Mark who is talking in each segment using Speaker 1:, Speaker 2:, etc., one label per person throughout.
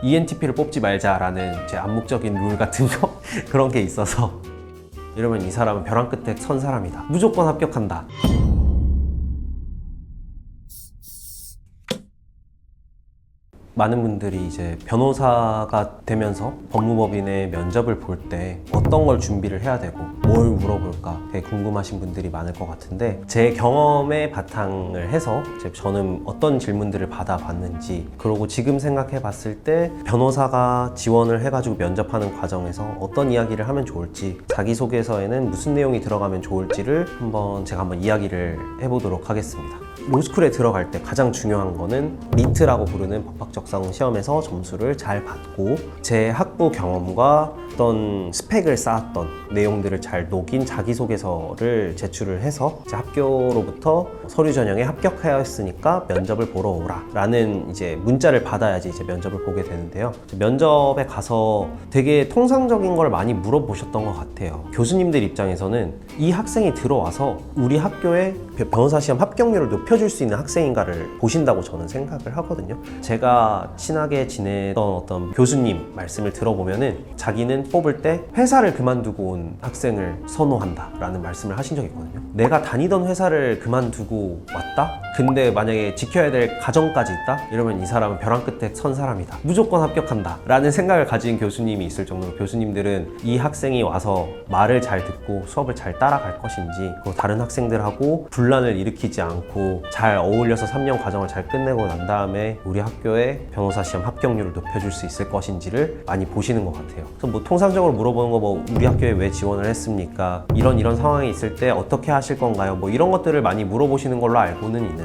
Speaker 1: ENTP를 뽑지 말자라는 제 암묵적인 룰 같은 거 그런 게 있어서 이러면 이 사람은 벼랑 끝에 선 사람이다, 무조건 합격한다. 많은 분들이 이제 변호사가 되면서 법무법인의 면접을 볼 때 어떤 걸 준비를 해야 되고 뭘 물어볼까 되게 궁금하신 분들이 많을 것 같은데, 제 경험에 바탕을 해서 저는 어떤 질문들을 받아봤는지, 그리고 지금 생각해 봤을 때 변호사가 지원을 해가지고 면접하는 과정에서 어떤 이야기를 하면 좋을지, 자기소개서에는 무슨 내용이 들어가면 좋을지를 제가 한번 이야기를 해보도록 하겠습니다. 로스쿨에 들어갈 때 가장 중요한 거는 리트라고 부르는 법학적성 시험에서 점수를 잘 받고 제 학부 경험과 어떤 스펙을 쌓았던 내용들을 잘 녹인 자기소개서를 제출을 해서 이제 학교로부터 서류 전형에 합격하였으니까 면접을 보러 오라 라는 이제 문자를 받아야지 이제 면접을 보게 되는데요. 면접에 가서 되게 통상적인 걸 많이 물어보셨던 것 같아요. 교수님들 입장에서는 이 학생이 들어와서 우리 학교의 변호사 시험 합격률을 높여줄 수 있는 학생인가를 보신다고 저는 생각을 하거든요. 제가 친하게 지내던 어떤 교수님 말씀을 들어보면은 자기는 뽑을 때 회사를 그만두고 온 학생을 선호한다 라는 말씀을 하신 적이 있거든요. 내가 다니던 회사를 그만두고 왔다? 근데 만약에 지켜야 될 가정까지 있다? 이러면 이 사람은 벼랑 끝에 선 사람이다, 무조건 합격한다 라는 생각을 가진 교수님이 있을 정도로, 교수님들은 이 학생이 와서 말을 잘 듣고 수업을 잘 따라갈 것인지, 그리고 다른 학생들하고 분란을 일으키지 않고 잘 어울려서 3년 과정을 잘 끝내고 난 다음에 우리 학교의 변호사 시험 합격률을 높여줄 수 있을 것인지를 많이 보시는 것 같아요. 그래서 통상적으로 물어보는 거 우리 학교에 왜 지원을 했습니까? 이런 상황이 있을 때 어떻게 하실 건가요? 이런 것들을 많이 물어보시는 걸로 알고는 있는데,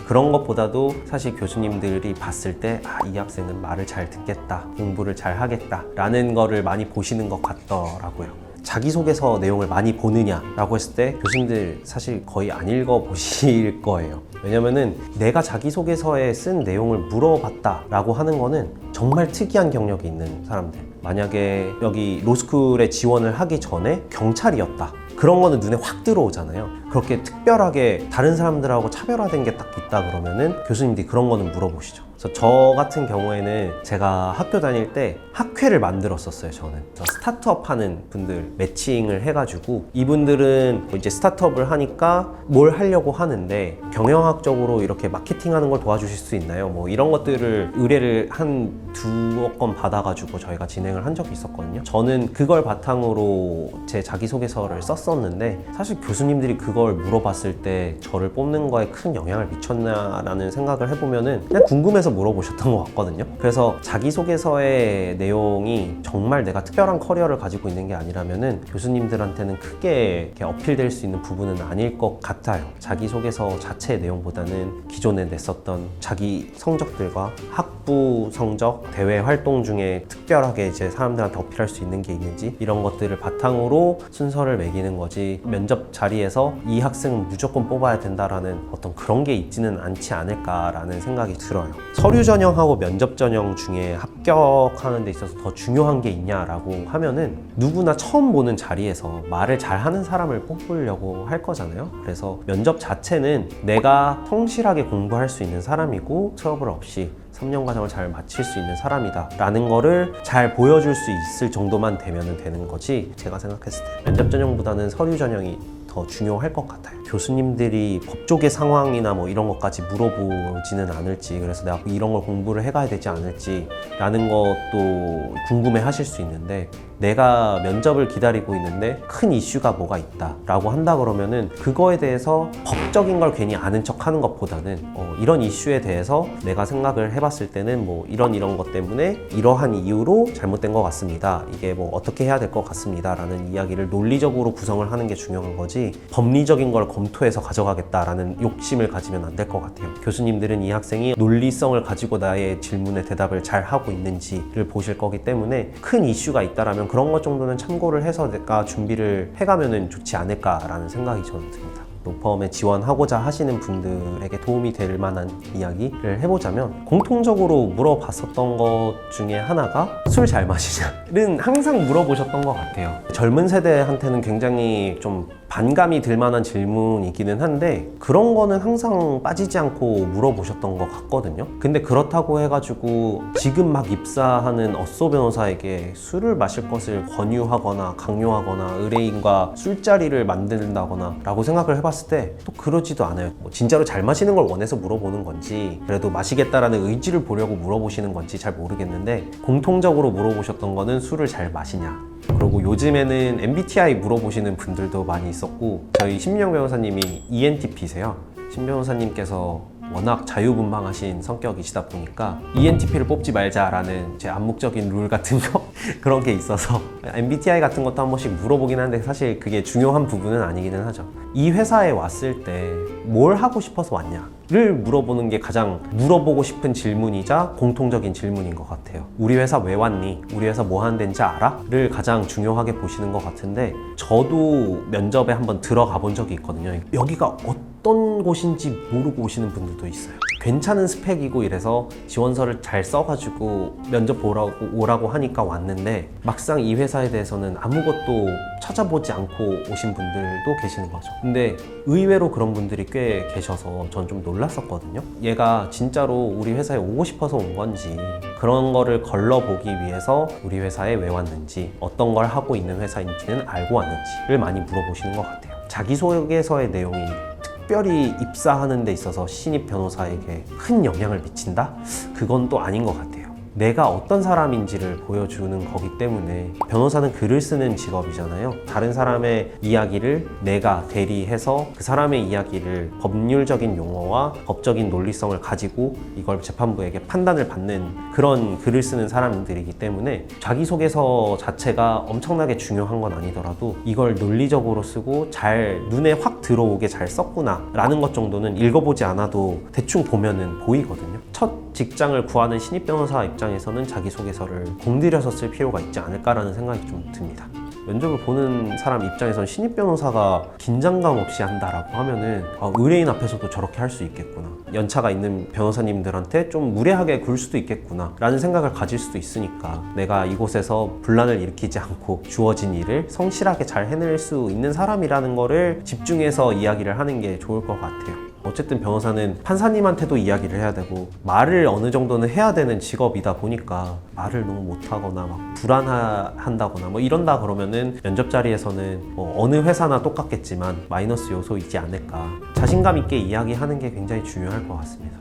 Speaker 1: 그런 것보다도 사실 교수님들이 봤을 때 이 학생은 말을 잘 듣겠다, 공부를 잘 하겠다 라는 거를 많이 보시는 것 같더라고요. 자기소개서 내용을 많이 보느냐라고 했을 때 교수님들 사실 거의 안 읽어보실 거예요. 왜냐면은 내가 자기소개서에 쓴 내용을 물어봤다라고 하는 거는 정말 특이한 경력이 있는 사람들, 만약에 여기 로스쿨에 지원을 하기 전에 경찰이었다, 그런 거는 눈에 확 들어오잖아요. 그렇게 특별하게 다른 사람들하고 차별화된 게 딱 있다 그러면은 교수님들이 그런 거는 물어보시죠. 그래서 저 같은 경우에는 제가 학교 다닐 때 학회를 만들었었어요. 저는 스타트업 하는 분들 매칭을 해가지고, 이분들은 이제 스타트업을 하니까 뭘 하려고 하는데 경영학적으로 이렇게 마케팅하는 걸 도와주실 수 있나요? 이런 것들을 의뢰를 한 두어 건 받아가지고 저희가 진행을 한 적이 있었거든요. 저는 그걸 바탕으로 제 자기소개서를 썼었는데, 사실 교수님들이 그걸 물어봤을 때 저를 뽑는 거에 큰 영향을 미쳤나라는 생각을 해보면은 그냥 궁금해서 물어보셨던 것 같거든요. 그래서 자기소개서의 내용이 정말 내가 특별한 커리어를 가지고 있는 게 아니라면은 교수님들한테는 크게 이렇게 어필될 수 있는 부분은 아닐 것 같아요. 자기소개서 자체의 내용보다는 기존에 냈었던 자기 성적들과 학부 성적, 대외 활동 중에 특별하게 이제 사람들한테 어필할 수 있는 게 있는지, 이런 것들을 바탕으로 순서를 매기는 거지, 면접 자리에서 이 학생은 무조건 뽑아야 된다라는 어떤 그런 게 있지는 않지 않을까라는 생각이 들어요. 서류 전형하고 면접 전형 중에 합격하는 데 있어서 더 중요한 게 있냐라고 하면은 누구나 처음 보는 자리에서 말을 잘하는 사람을 뽑으려고 할 거잖아요. 그래서 면접 자체는 내가 성실하게 공부할 수 있는 사람이고 트러블 없이 3년 과정을 잘 마칠 수 있는 사람이다 라는 거를 잘 보여줄 수 있을 정도만 되면 되는 거지, 제가 생각했을 때 면접 전형보다는 서류 전형이 더 중요할 것 같아요. 교수님들이 법조계 상황이나 이런 것까지 물어보지는 않을지, 그래서 내가 이런 걸 공부를 해가야 되지 않을지 라는 것도 궁금해 하실 수 있는데, 내가 면접을 기다리고 있는데 큰 이슈가 뭐가 있다 라고 한다 그러면은 그거에 대해서 법적인 걸 괜히 아는 척 하는 것보다는 이런 이슈에 대해서 내가 생각을 해봤을 때는 이런 것 때문에 이러한 이유로 잘못된 것 같습니다, 이게 어떻게 해야 될 것 같습니다 라는 이야기를 논리적으로 구성을 하는 게 중요한 거지, 법리적인 걸 검토해서 가져가겠다라는 욕심을 가지면 안 될 것 같아요. 교수님들은 이 학생이 논리성을 가지고 나의 질문에 대답을 잘 하고 있는지를 보실 거기 때문에 큰 이슈가 있다라면 그런 것 정도는 참고를 해서 내가 준비를 해가면 좋지 않을까라는 생각이 저는 듭니다. 로펌에 지원하고자 하시는 분들에게 도움이 될 만한 이야기를 해보자면, 공통적으로 물어봤었던 것 중에 하나가 술 잘 마시냐는 항상 물어보셨던 것 같아요. 젊은 세대한테는 굉장히 좀 반감이 들 만한 질문이기는 한데 그런 거는 항상 빠지지 않고 물어보셨던 것 같거든요. 근데 그렇다고 해가지고 지금 막 입사하는 어쏘 변호사에게 술을 마실 것을 권유하거나 강요하거나 의뢰인과 술자리를 만든다거나 라고 생각을 해봤을 때 또 그러지도 않아요. 뭐 진짜로 잘 마시는 걸 원해서 물어보는 건지 그래도 마시겠다라는 의지를 보려고 물어보시는 건지 잘 모르겠는데 공통적으로 물어보셨던 거는 술을 잘 마시냐. 그리고 요즘에는 MBTI 물어보시는 분들도 많이 있었고 저희 신민영 변호사님이 ENTP세요. 신 변호사님께서 워낙 자유분방하신 성격이시다 보니까 ENTP를 뽑지 말자라는 제 암묵적인 룰 같은 거 그런 게 있어서 MBTI 같은 것도 한 번씩 물어보긴 하는데 사실 그게 중요한 부분은 아니기는 하죠. 이 회사에 왔을 때 뭘 하고 싶어서 왔냐를 물어보는 게 가장 물어보고 싶은 질문이자 공통적인 질문인 것 같아요. 우리 회사 왜 왔니? 우리 회사 뭐 하는 데인지 알아? 를 가장 중요하게 보시는 것 같은데 저도 면접에 한번 들어가 본 적이 있거든요. 여기가 어떤 곳인지 모르고 오시는 분들도 있어요. 괜찮은 스펙이고 이래서 지원서를 잘 써가지고 면접 보라고 오라고 하니까 왔는데 막상 이 회사에 대해서는 아무것도 찾아보지 않고 오신 분들도 계시는 거죠. 근데 의외로 그런 분들이 꽤 계셔서 전 좀 놀랐었거든요. 얘가 진짜로 우리 회사에 오고 싶어서 온 건지 그런 거를 걸러보기 위해서 우리 회사에 왜 왔는지 어떤 걸 하고 있는 회사인지는 알고 왔는지를 많이 물어보시는 것 같아요. 자기소개서의 내용이 특별히 입사하는 데 있어서 신입 변호사에게 큰 영향을 미친다? 그건 또 아닌 것 같아요. 내가 어떤 사람인지를 보여주는 거기 때문에 변호사는 글을 쓰는 직업이잖아요. 다른 사람의 이야기를 내가 대리해서 그 사람의 이야기를 법률적인 용어와 법적인 논리성을 가지고 이걸 재판부에게 판단을 받는 그런 글을 쓰는 사람들이기 때문에 자기소개서 자체가 엄청나게 중요한 건 아니더라도 이걸 논리적으로 쓰고 잘 눈에 확 들어오게 잘 썼구나 라는 것 정도는 읽어보지 않아도 대충 보면은 보이거든요. 첫 직장을 구하는 신입 변호사 입장에서는 자기소개서를 공들여서 쓸 필요가 있지 않을까라는 생각이 좀 듭니다. 면접을 보는 사람 입장에서는 신입 변호사가 긴장감 없이 한다라고 하면은 의뢰인 앞에서도 저렇게 할 수 있겠구나. 연차가 있는 변호사님들한테 좀 무례하게 굴 수도 있겠구나 라는 생각을 가질 수도 있으니까 내가 이곳에서 분란을 일으키지 않고 주어진 일을 성실하게 잘 해낼 수 있는 사람이라는 거를 집중해서 이야기를 하는 게 좋을 것 같아요. 어쨌든 변호사는 판사님한테도 이야기를 해야 되고 말을 어느 정도는 해야 되는 직업이다 보니까 말을 너무 못하거나 막 불안한다거나 뭐 이런다 그러면은 면접 자리에서는 어느 회사나 똑같겠지만 마이너스 요소이지 않을까. 자신감 있게 이야기하는 게 굉장히 중요할 것 같습니다.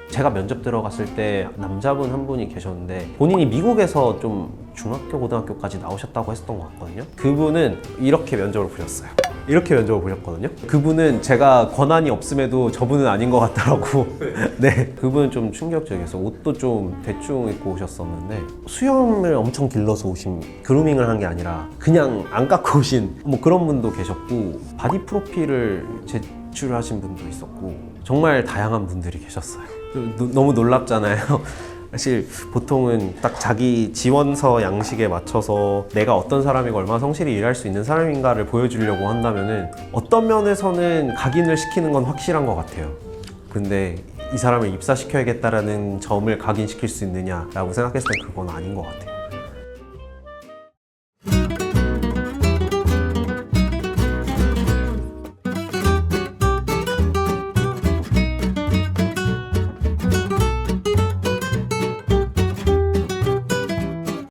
Speaker 1: 제가 면접 들어갔을 때 남자분 한 분이 계셨는데 본인이 미국에서 좀 중학교, 고등학교까지 나오셨다고 했었던 것 같거든요. 그분은 이렇게 면접을 보셨어요. 이렇게 면접을 보셨거든요. 그분은 제가 권한이 없음에도 저분은 아닌 것 같더라고. 네, 그분은 좀 충격적이어서 옷도 좀 대충 입고 오셨었는데 수염을 엄청 길러서 오신, 그루밍을 한 게 아니라 그냥 안 깎고 오신 뭐 그런 분도 계셨고 바디 프로필을 제출하신 분도 있었고 정말 다양한 분들이 계셨어요. 너무 놀랍잖아요. 사실 보통은 딱 자기 지원서 양식에 맞춰서 내가 어떤 사람이고 얼마나 성실히 일할 수 있는 사람인가를 보여주려고 한다면은 어떤 면에서는 각인을 시키는 건 확실한 것 같아요. 근데 이 사람을 입사시켜야겠다라는 점을 각인시킬 수 있느냐라고 생각했을 땐 그건 아닌 것 같아요.